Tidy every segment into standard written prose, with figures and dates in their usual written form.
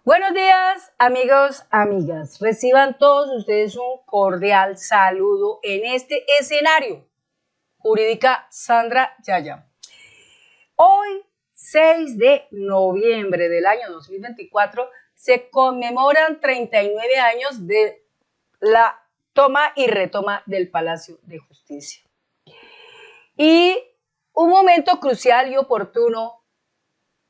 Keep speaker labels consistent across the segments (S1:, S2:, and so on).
S1: Buenos días, amigos, amigas. Reciban todos ustedes un cordial saludo en este escenario. Jurídica Sandra Yaya. Hoy, 6 de noviembre del año 2024, se conmemoran 39 años de la toma y retoma del Palacio de Justicia. Y un momento crucial y oportuno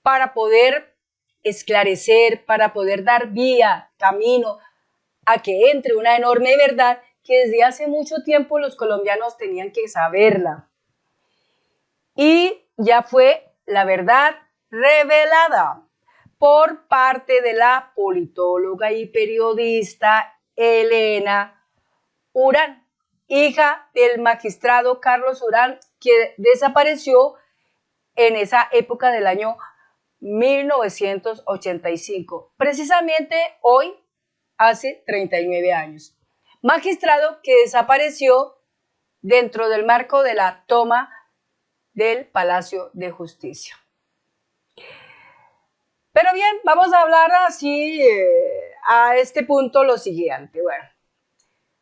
S1: para poder esclarecer, para poder dar vía, camino a que entre una enorme verdad que desde hace mucho tiempo los colombianos tenían que saberla. Y ya fue la verdad revelada por parte de la politóloga y periodista Elena Urán, hija del magistrado Carlos Urán, que desapareció en esa época del año 1985, precisamente hoy, hace 39 años. Magistrado que desapareció dentro del marco de la toma del Palacio de Justicia. Pero bien, vamos a hablar así a este punto lo siguiente. Bueno,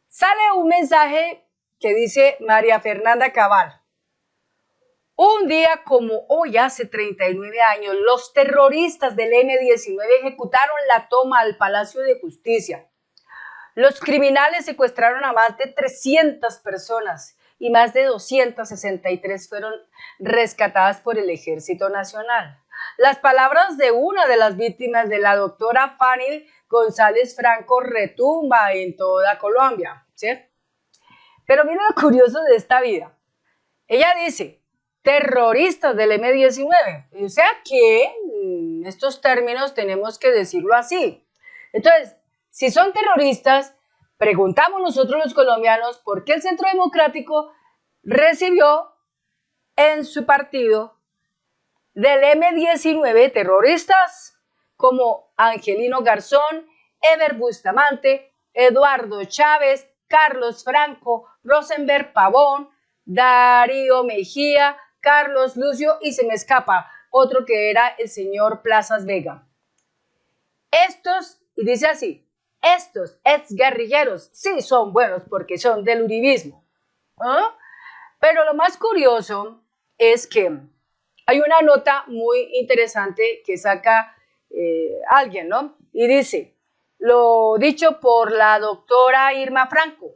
S1: sale un mensaje que dice María Fernanda Cabal. Un día como hoy, hace 39 años, los terroristas del M-19 ejecutaron la toma al Palacio de Justicia. Los criminales secuestraron a más de 300 personas y más de 263 fueron rescatadas por el Ejército Nacional. Las palabras de una de las víctimas, de la doctora Fanny González Franco, retumba en toda Colombia, ¿sí? Pero mira lo curioso de esta vida. Ella dice: terroristas del M-19. O sea que estos términos tenemos que decirlo así. Entonces, si son terroristas, preguntamos nosotros los colombianos por qué el Centro Democrático recibió en su partido del M-19 terroristas como Angelino Garzón, Ever Bustamante, Eduardo Chávez, Carlos Franco, Rosenberg Pavón, Darío Mejía, Carlos Lucio, y se me escapa otro que era el señor Plazas Vega. Estos, y dice así, estos exguerrilleros sí son buenos porque son del uribismo. Pero lo más curioso es que hay una nota muy interesante que saca alguien, ¿no? Y dice, lo dicho por la doctora Irma Franco.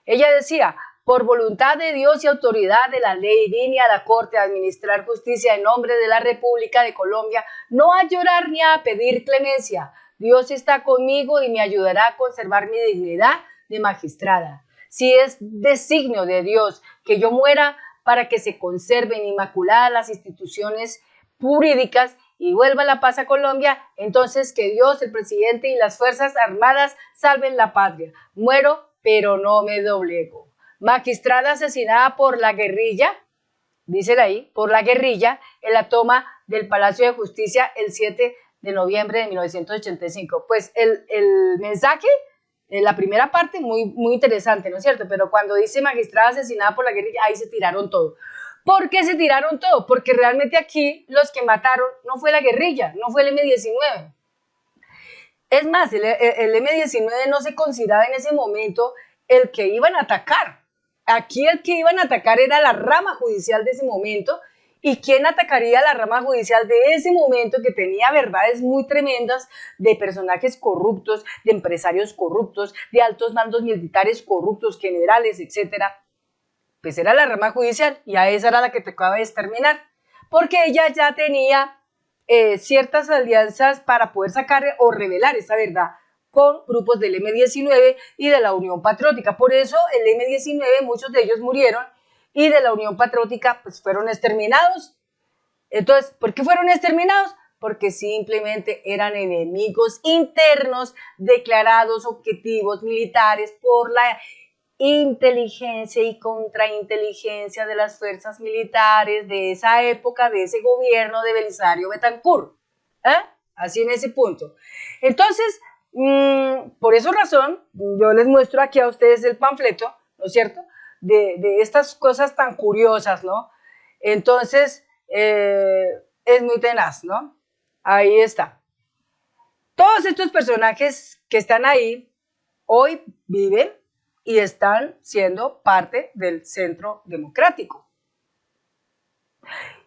S1: Ella decía: por voluntad de Dios y autoridad de la ley, vine a la Corte a administrar justicia en nombre de la República de Colombia, no a llorar ni a pedir clemencia. Dios está conmigo y me ayudará a conservar mi dignidad de magistrada. Si es designio de Dios que yo muera para que se conserven inmaculadas las instituciones jurídicas y vuelva la paz a Colombia, entonces que Dios, el presidente y las Fuerzas Armadas salven la patria. Muero, pero no me doblego. Magistrada asesinada por la guerrilla, dicen ahí, por la guerrilla, en la toma del Palacio de Justicia el 7 de noviembre de 1985. Pues el mensaje, la primera parte, muy interesante, ¿no es cierto? Pero cuando dice magistrada asesinada por la guerrilla, ahí se tiraron todo. ¿Por qué se tiraron todo? Porque realmente aquí los que mataron no fue la guerrilla, no fue el M-19. Es más, el M-19 no se consideraba en ese momento el que iban a atacar. Aquí el que iban a atacar era la rama judicial de ese momento. ¿Y quién atacaría la rama judicial de ese momento, que tenía verdades muy tremendas de personajes corruptos, de empresarios corruptos, de altos mandos militares corruptos, generales, etcétera? Pues era la rama judicial, y a esa era la que tocaba exterminar, porque ella ya tenía ciertas alianzas para poder sacar o revelar esa verdad con grupos del M-19 y de la Unión Patriótica. Por eso el M-19, muchos de ellos murieron, y de la Unión Patriótica pues fueron exterminados. Entonces, ¿por qué fueron exterminados? Porque simplemente eran enemigos internos declarados, objetivos militares por la inteligencia y contrainteligencia de las fuerzas militares de esa época, de ese gobierno de Belisario Betancur. Así en ese punto. Entonces, por esa razón, yo les muestro aquí a ustedes el panfleto, ¿no es cierto?, de estas cosas tan curiosas, ¿no? Entonces, es muy tenaz, ¿no? Ahí está. Todos estos personajes que están ahí hoy viven y están siendo parte del centro democrático.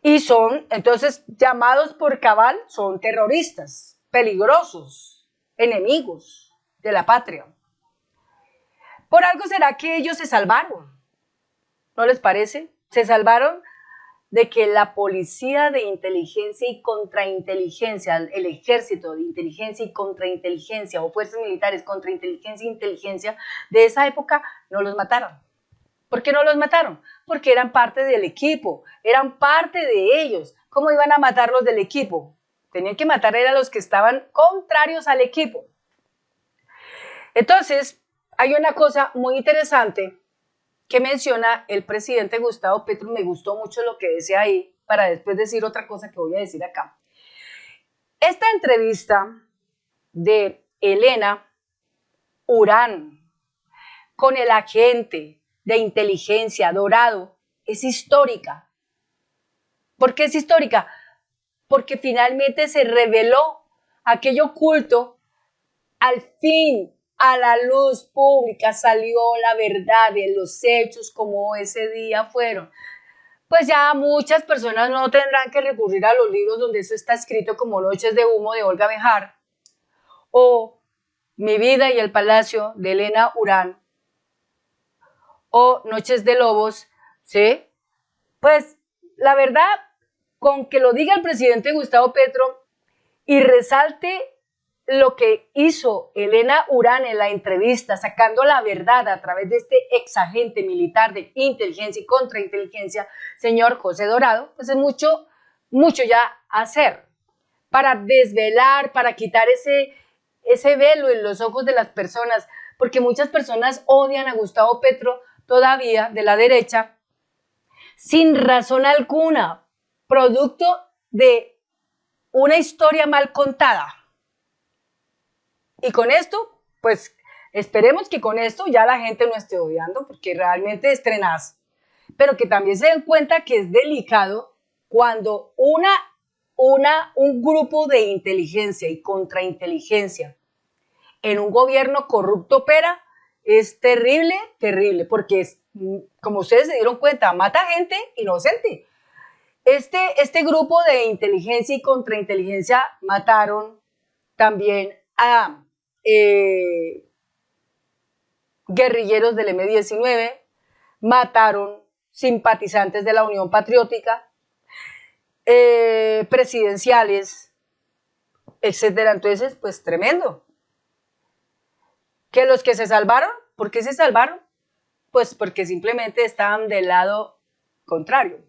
S1: Y son, entonces, llamados por Cabal, son terroristas, peligrosos, enemigos de la patria. Por algo será que ellos se salvaron, ¿no les parece? Se salvaron de que la policía de inteligencia y contrainteligencia, el ejército de inteligencia y contrainteligencia o fuerzas militares contra inteligencia e inteligencia de esa época no los mataron. ¿Por qué no los mataron? Porque eran parte del equipo, eran parte de ellos. ¿Cómo iban a matarlos del equipo? Tenían que matar a los que estaban contrarios al equipo. Entonces, hay una cosa muy interesante que menciona el presidente Gustavo Petro. Me gustó mucho lo que decía ahí, para después decir otra cosa que voy a decir acá. Esta entrevista de Elena Urán con el agente de inteligencia Dorado es histórica. ¿Por qué es histórica? Porque finalmente se reveló aquello oculto. Al fin, a la luz pública salió la verdad de los hechos como ese día fueron. Pues ya muchas personas no tendrán que recurrir a los libros donde eso está escrito, como Noches de Humo de Olga Bejar o Mi vida y el palacio de Elena Urán o Noches de Lobos, ¿sí? Pues la verdad, con que lo diga el presidente Gustavo Petro y resalte lo que hizo Elena Urán en la entrevista, sacando la verdad a través de este ex agente militar de inteligencia y contrainteligencia, señor José Dorado, pues es mucho ya hacer para desvelar, para quitar ese velo en los ojos de las personas, porque muchas personas odian a Gustavo Petro todavía, de la derecha, sin razón alguna, producto de una historia mal contada. Y con esto, pues esperemos que con esto ya la gente no esté odiando, porque realmente es tenaz, pero que también se den cuenta que es delicado cuando un grupo de inteligencia y contrainteligencia en un gobierno corrupto opera. Es terrible, terrible, porque es, como ustedes se dieron cuenta, mata gente inocente. Este grupo de inteligencia y contrainteligencia mataron también a guerrilleros del M-19, mataron simpatizantes de la Unión Patriótica, presidenciales, etcétera. Entonces, pues tremendo. Que los que se salvaron, ¿por qué se salvaron? Pues porque simplemente estaban del lado contrario.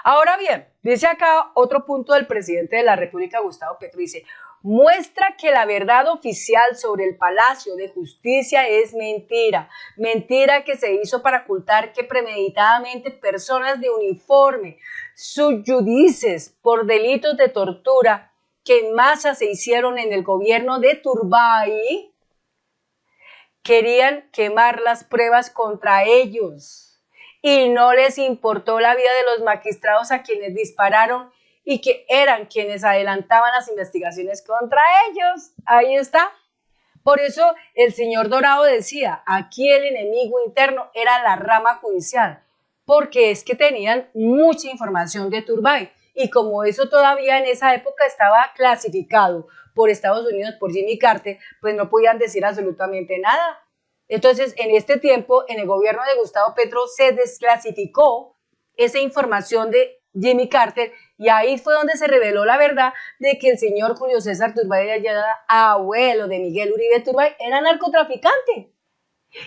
S1: Ahora bien, dice acá otro punto del presidente de la República, Gustavo Petro, dice: muestra que la verdad oficial sobre el Palacio de Justicia es mentira. Mentira que se hizo para ocultar que premeditadamente personas de uniforme, subyudices por delitos de tortura que en masa se hicieron en el gobierno de Turbay, querían quemar las pruebas contra ellos y no les importó la vida de los magistrados a quienes dispararon y que eran quienes adelantaban las investigaciones contra ellos. Ahí está. Por eso el señor Dorado decía, aquí el enemigo interno era la rama judicial, porque es que tenían mucha información de Turbay. Y como eso todavía en esa época estaba clasificado por Estados Unidos, por Jimmy Carter, pues no podían decir absolutamente nada. Entonces, en este tiempo, en el gobierno de Gustavo Petro, se desclasificó esa información de Jimmy Carter y ahí fue donde se reveló la verdad de que el señor Julio César Turbay de Ayala, abuelo de Miguel Uribe Turbay, era narcotraficante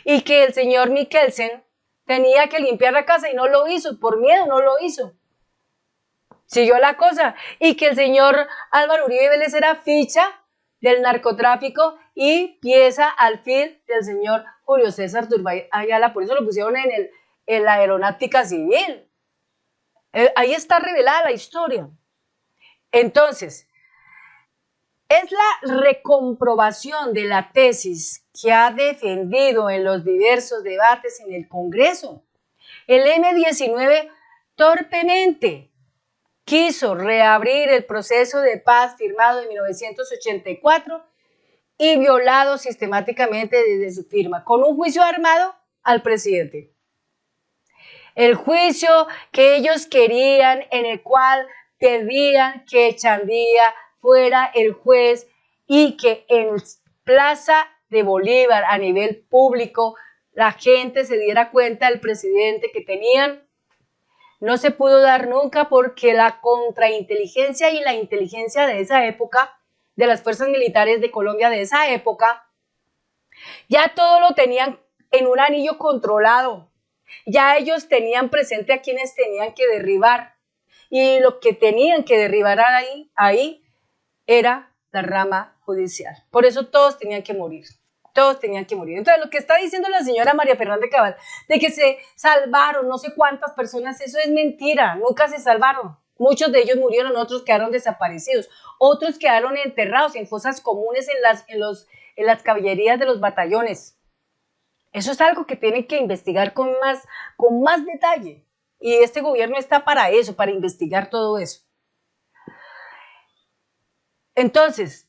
S1: y que el señor Mikkelsen tenía que limpiar la casa y no lo hizo, por miedo no lo hizo. Siguió la cosa, y que el señor Álvaro Uribe Vélez era ficha del narcotráfico y pieza alfil del señor Julio César Turbay Ayala, por eso lo pusieron en la aeronáutica civil. Ahí está revelada la historia. Entonces, es la recomprobación de la tesis que ha defendido en los diversos debates en el Congreso el M-19 torpemente, quiso reabrir el proceso de paz firmado en 1984 y violado sistemáticamente desde su firma, con un juicio armado al presidente. El juicio que ellos querían, en el cual pedían que Chandía fuera el juez y que en Plaza de Bolívar, a nivel público, la gente se diera cuenta del presidente que tenían, no se pudo dar nunca porque la contrainteligencia y la inteligencia de esa época, de las fuerzas militares de Colombia de esa época, ya todo lo tenían en un anillo controlado. Ya ellos tenían presente a quienes tenían que derribar. Y lo que tenían que derribar ahí era la rama judicial. Por eso todos tenían que morir. Todos tenían que morir. Entonces, lo que está diciendo la señora María Fernanda Cabal, de que se salvaron no sé cuántas personas, eso es mentira. Nunca se salvaron. Muchos de ellos murieron, otros quedaron desaparecidos. Otros quedaron enterrados en fosas comunes en las caballerías de los batallones. Eso es algo que tienen que investigar con más detalle. Y este gobierno está para eso, para investigar todo eso. Entonces,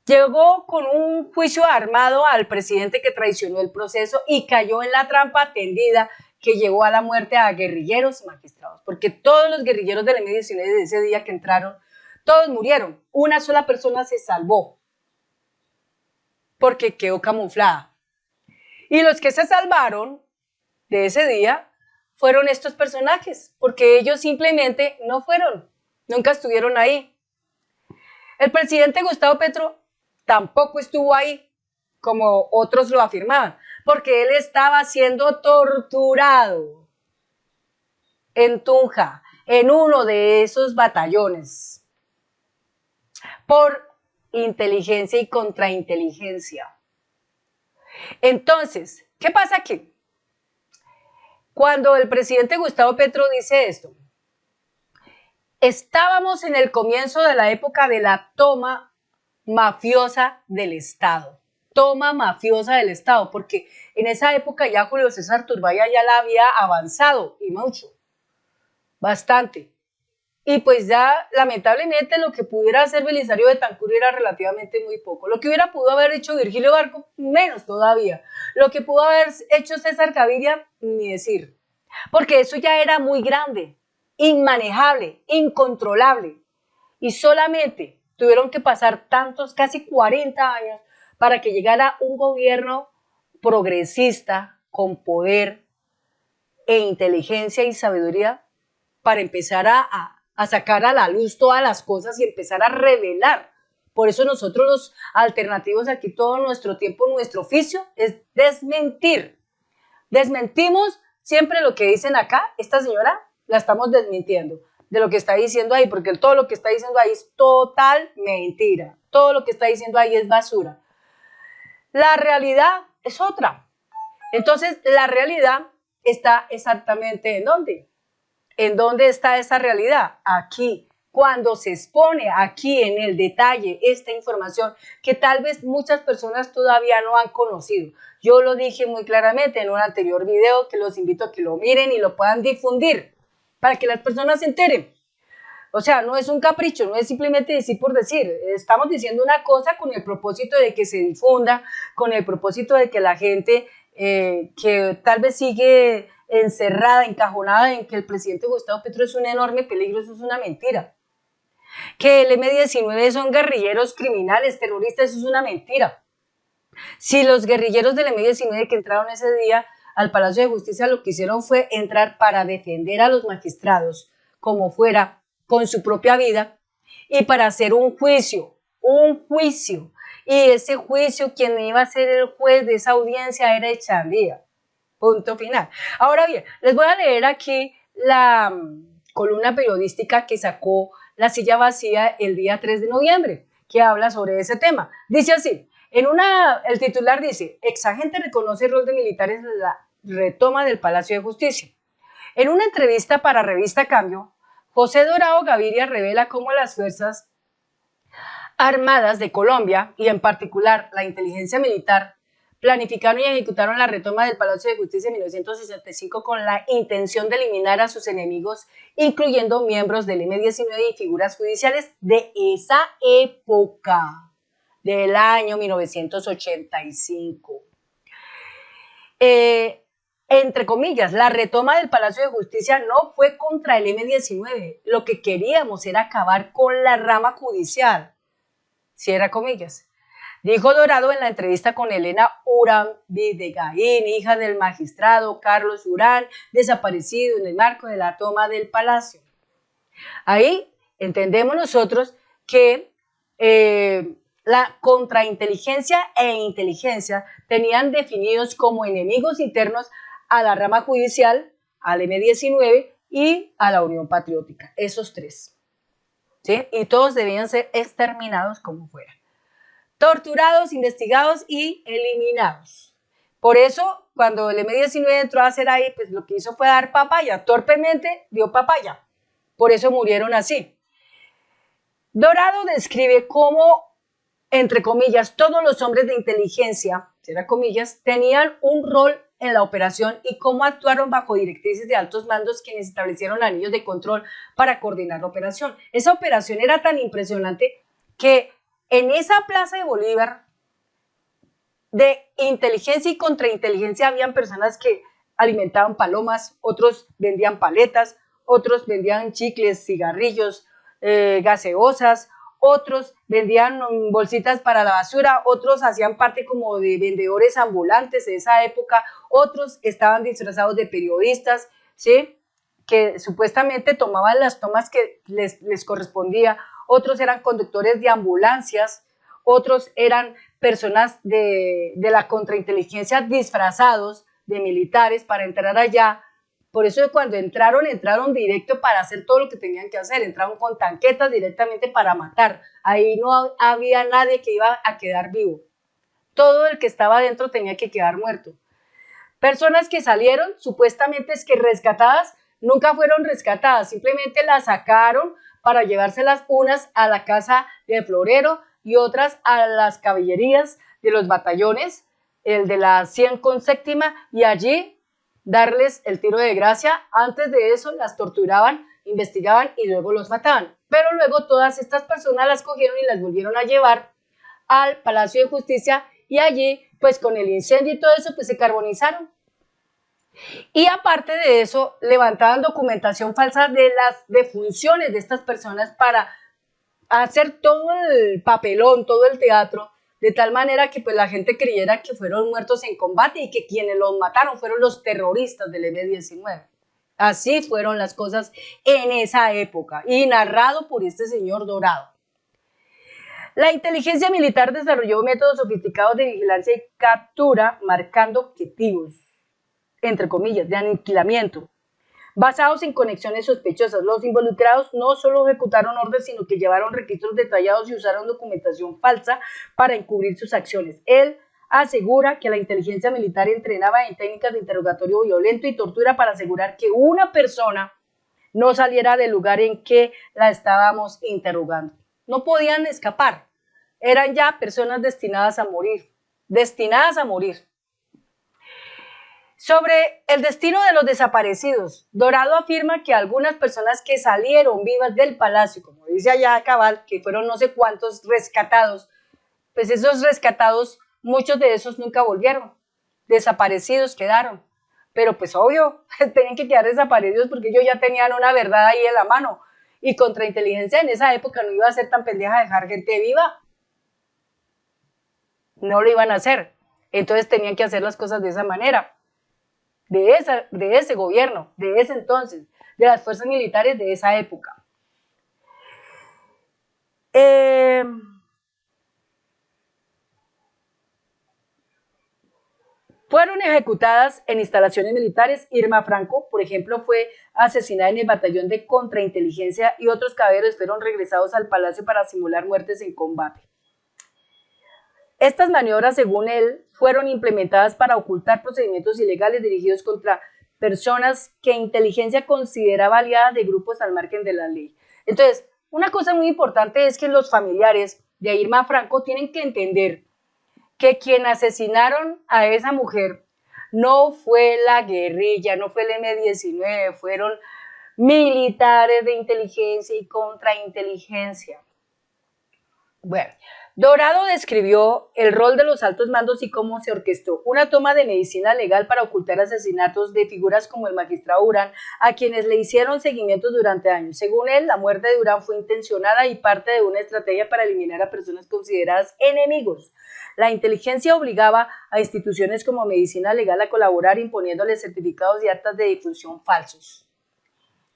S1: llegó con un juicio armado al presidente que traicionó el proceso y cayó en la trampa tendida que llevó a la muerte a guerrilleros y magistrados. Porque todos los guerrilleros del M-19 de ese día que entraron, todos murieron. Una sola persona se salvó porque quedó camuflada. Y los que se salvaron de ese día fueron estos personajes, porque ellos simplemente no fueron, nunca estuvieron ahí. El presidente Gustavo Petro tampoco estuvo ahí, como otros lo afirmaban, porque él estaba siendo torturado en Tunja, en uno de esos batallones, por inteligencia y contrainteligencia. Entonces, ¿qué pasa aquí? Cuando el presidente Gustavo Petro dice esto, estábamos en el comienzo de la época de la toma mafiosa del Estado. Toma mafiosa del Estado, porque en esa época ya Julio César Turbaya ya la había avanzado, y mucho, bastante. Y pues ya, lamentablemente, lo que pudiera hacer Belisario Betancur era relativamente muy poco. Lo que pudo haber hecho Virgilio Barco, menos todavía. Lo que pudo haber hecho César Gaviria, ni decir. Porque eso ya era muy grande, inmanejable, incontrolable. Y solamente tuvieron que pasar casi 40 años, para que llegara un gobierno progresista, con poder e inteligencia y sabiduría, para empezar a sacar a la luz todas las cosas y empezar a revelar. Por eso nosotros los alternativos aquí todo nuestro tiempo, nuestro oficio es desmentir. Desmentimos siempre lo que dicen acá. Esta señora la estamos desmintiendo de lo que está diciendo ahí, porque todo lo que está diciendo ahí es total mentira. Todo lo que está diciendo ahí es basura. La realidad es otra. Entonces, la realidad está exactamente ¿en dónde? ¿En dónde está esa realidad? Aquí, cuando se expone aquí en el detalle esta información que tal vez muchas personas todavía no han conocido. Yo lo dije muy claramente en un anterior video, que los invito a que lo miren y lo puedan difundir para que las personas se enteren. O sea, no es un capricho, no es simplemente decir por decir. Estamos diciendo una cosa con el propósito de que se difunda, con el propósito de que la gente que tal vez sigue encerrada, encajonada en que el presidente Gustavo Petro es un enorme peligro, eso es una mentira. Que el M-19 son guerrilleros criminales, terroristas, eso es una mentira. Si los guerrilleros del M-19 que entraron ese día al Palacio de Justicia lo que hicieron fue entrar para defender a los magistrados, como fuera, con su propia vida, y para hacer un juicio, y ese juicio quien iba a ser el juez de esa audiencia era Chandía. Punto final. Ahora bien, les voy a leer aquí la columna periodística que sacó La Silla Vacía el día 3 de noviembre, que habla sobre ese tema. Dice así, el titular dice, exagente reconoce el rol de militares en la retoma del Palacio de Justicia. En una entrevista para Revista Cambio, José Dorado Gaviria revela cómo las Fuerzas Armadas de Colombia, y en particular la inteligencia militar, planificaron y ejecutaron la retoma del Palacio de Justicia en 1965 con la intención de eliminar a sus enemigos, incluyendo miembros del M-19 y figuras judiciales de esa época, del año 1985. Entre comillas, la retoma del Palacio de Justicia no fue contra el M-19. Lo que queríamos era acabar con la rama judicial. Cierra comillas. Dijo Dorado en la entrevista con Elena Urán Videgaín, hija del magistrado Carlos Urán, desaparecido en el marco de la toma del Palacio. Ahí entendemos nosotros que la contrainteligencia e inteligencia tenían definidos como enemigos internos a la rama judicial, al M-19 y a la Unión Patriótica, esos tres. ¿Sí? Y todos debían ser exterminados como fuera. Torturados, investigados y eliminados. Por eso, cuando el M-19 entró a hacer ahí, pues lo que hizo fue dar papaya, torpemente dio papaya. Por eso murieron así. Dorado describe cómo, entre comillas, todos los hombres de inteligencia, cierra comillas, tenían un rol en la operación y cómo actuaron bajo directrices de altos mandos quienes establecieron anillos de control para coordinar la operación. Esa operación era tan impresionante que en esa plaza de Bolívar, de inteligencia y contrainteligencia, habían personas que alimentaban palomas, otros vendían paletas, otros vendían chicles, cigarrillos, gaseosas, otros vendían bolsitas para la basura, otros hacían parte como de vendedores ambulantes de esa época, otros estaban disfrazados de periodistas, ¿sí? Que supuestamente tomaban las tomas que les correspondía, otros eran conductores de ambulancias, otros eran personas de la contrainteligencia disfrazados de militares para entrar allá. Por eso cuando entraron directo para hacer todo lo que tenían que hacer, entraron con tanquetas directamente para matar. Ahí no había nadie que iba a quedar vivo. Todo el que estaba adentro tenía que quedar muerto. Personas que salieron, supuestamente es que rescatadas, nunca fueron rescatadas, simplemente las sacaron para llevárselas unas a la casa del florero y otras a las caballerías de los batallones, el de la 100 con séptima, y allí darles el tiro de gracia. Antes de eso las torturaban, investigaban y luego los mataban. Pero luego todas estas personas las cogieron y las volvieron a llevar al Palacio de Justicia y allí, pues con el incendio y todo eso, pues se carbonizaron. Y aparte de eso, levantaban documentación falsa de las defunciones de estas personas para hacer todo el papelón, todo el teatro, de tal manera que pues la gente creyera que fueron muertos en combate y que quienes los mataron fueron los terroristas del M-19. Así fueron las cosas en esa época y narrado por este señor Dorado. La inteligencia militar desarrolló métodos sofisticados de vigilancia y captura, marcando objetivos, entre comillas, de aniquilamiento, basados en conexiones sospechosas. Los involucrados no solo ejecutaron órdenes, sino que llevaron registros detallados y usaron documentación falsa para encubrir sus acciones. Él asegura que la inteligencia militar entrenaba en técnicas de interrogatorio violento y tortura para asegurar que una persona no saliera del lugar en que la estábamos interrogando. No podían escapar. Eran ya personas destinadas a morir. Destinadas a morir. Sobre el destino de los desaparecidos, Dorado afirma que algunas personas que salieron vivas del palacio, como dice allá cabal, que fueron no sé cuántos rescatados, pues esos rescatados, muchos de esos nunca volvieron, desaparecidos quedaron, pero pues obvio, tenían que quedar desaparecidos porque ellos ya tenían una verdad ahí en la mano, y contrainteligencia en esa época no iba a ser tan pendeja dejar gente viva, no lo iban a hacer, entonces tenían que hacer las cosas de esa manera. De ese gobierno, de ese entonces, de las fuerzas militares de esa época. Fueron ejecutadas en instalaciones militares. Irma Franco, por ejemplo, fue asesinada en el batallón de contrainteligencia y otros caballeros fueron regresados al palacio para simular muertes en combate. Estas maniobras, según él, fueron implementadas para ocultar procedimientos ilegales dirigidos contra personas que inteligencia consideraba aliadas de grupos al margen de la ley. Entonces, una cosa muy importante es que los familiares de Irma Franco tienen que entender que quien asesinaron a esa mujer no fue la guerrilla, no fue el M-19, fueron militares de inteligencia y contrainteligencia. Bueno, Dorado describió el rol de los altos mandos y cómo se orquestó una toma de medicina legal para ocultar asesinatos de figuras como el magistrado Durán, a quienes le hicieron seguimientos durante años. Según él, la muerte de Durán fue intencionada y parte de una estrategia para eliminar a personas consideradas enemigos. La inteligencia obligaba a instituciones como medicina legal a colaborar imponiéndoles certificados y actas de difusión falsos.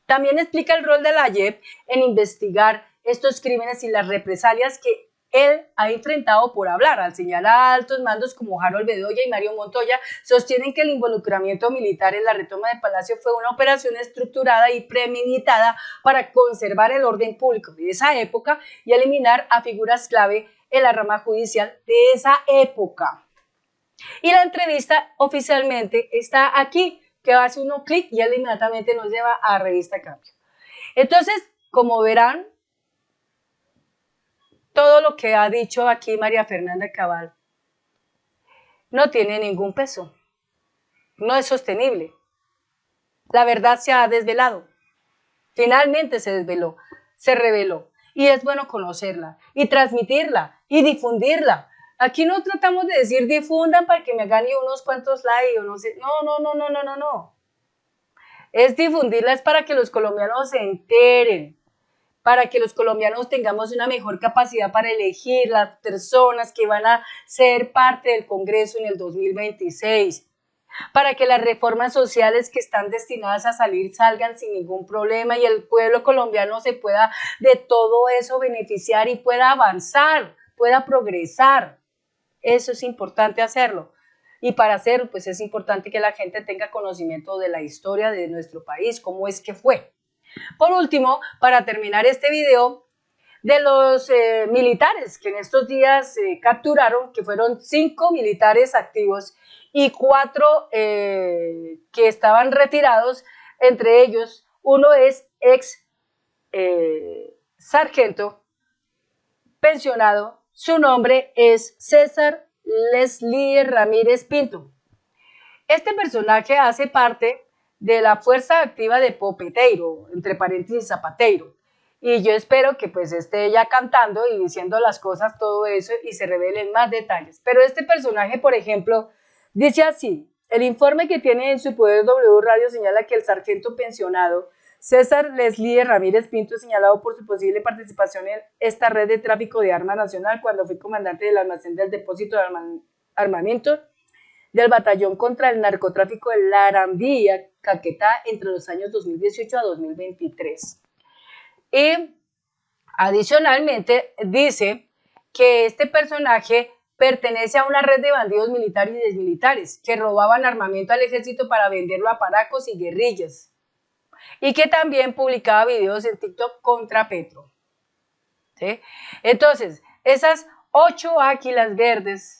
S1: También explica el rol de la JEP en investigar estos crímenes y las represalias que él ha enfrentado por hablar. Al señalar a altos mandos como Harold Bedoya y Mario Montoya, sostienen que el involucramiento militar en la retoma de Palacio fue una operación estructurada y premeditada para conservar el orden público de esa época y eliminar a figuras clave en la rama judicial de esa época. Y la entrevista oficialmente está aquí, que hace uno clic y él inmediatamente nos lleva a Revista Cambio. Entonces, como verán, todo lo que ha dicho aquí María Fernanda Cabal no tiene ningún peso, no es sostenible. La verdad se ha desvelado, finalmente se desveló, se reveló, y es bueno conocerla, y transmitirla, y difundirla. Aquí no tratamos de decir difundan para que me hagan unos cuantos likes, o no sé, no. Es difundirla, es para que los colombianos se enteren, para que los colombianos tengamos una mejor capacidad para elegir las personas que van a ser parte del Congreso en el 2026, para que las reformas sociales que están destinadas a salir salgan sin ningún problema y el pueblo colombiano se pueda de todo eso beneficiar y pueda avanzar, pueda progresar. Eso es importante hacerlo. Y para hacerlo, pues es importante que la gente tenga conocimiento de la historia de nuestro país, cómo es que fue. Por último, para terminar este video, de los militares que en estos días capturaron, que fueron 5 militares activos y 4 que estaban retirados, entre ellos uno es ex sargento pensionado, su nombre es César Leslie Ramírez Pinto. Este personaje hace parte de la fuerza activa de Popeteiro, entre paréntesis Zapateiro, y yo espero que pues esté ya cantando y diciendo las cosas, todo eso, y se revelen más detalles. Pero este personaje, por ejemplo, dice así: el informe que tiene en su poder W Radio señala que el sargento pensionado César Leslie Ramírez Pinto, señalado por su posible participación en esta red de tráfico de armas nacional cuando fue comandante del almacén del depósito de armamento del batallón contra el narcotráfico de Larambiya, Caquetá, entre los años 2018 a 2023. Y adicionalmente dice que este personaje pertenece a una red de bandidos militares y desmilitares que robaban armamento al ejército para venderlo a paracos y guerrillas, y que también publicaba videos en TikTok contra Petro. ¿Sí? Entonces, esas 8 águilas verdes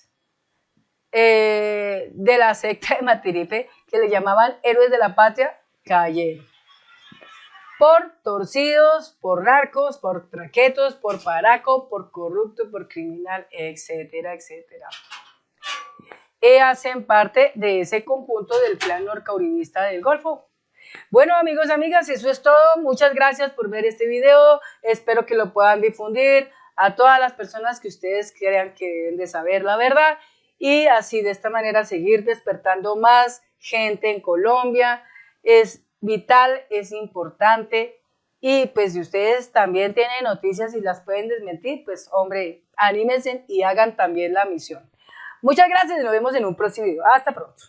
S1: de la secta de Matirife, que le llamaban héroes de la patria, cayeron. Por torcidos, por narcos, por traquetos, por paraco, por corrupto, por criminal, etcétera, etcétera. Y hacen parte de ese conjunto del plan norcauribista del Golfo. Bueno, amigos, amigas, eso es todo. Muchas gracias por ver este video. Espero que lo puedan difundir a todas las personas que ustedes crean que deben de saber la verdad, y así de esta manera seguir despertando más gente en Colombia. Es vital, es importante, y pues si ustedes también tienen noticias y las pueden desmentir, pues hombre, anímense y hagan también la misión. Muchas gracias y nos vemos en un próximo video. Hasta pronto.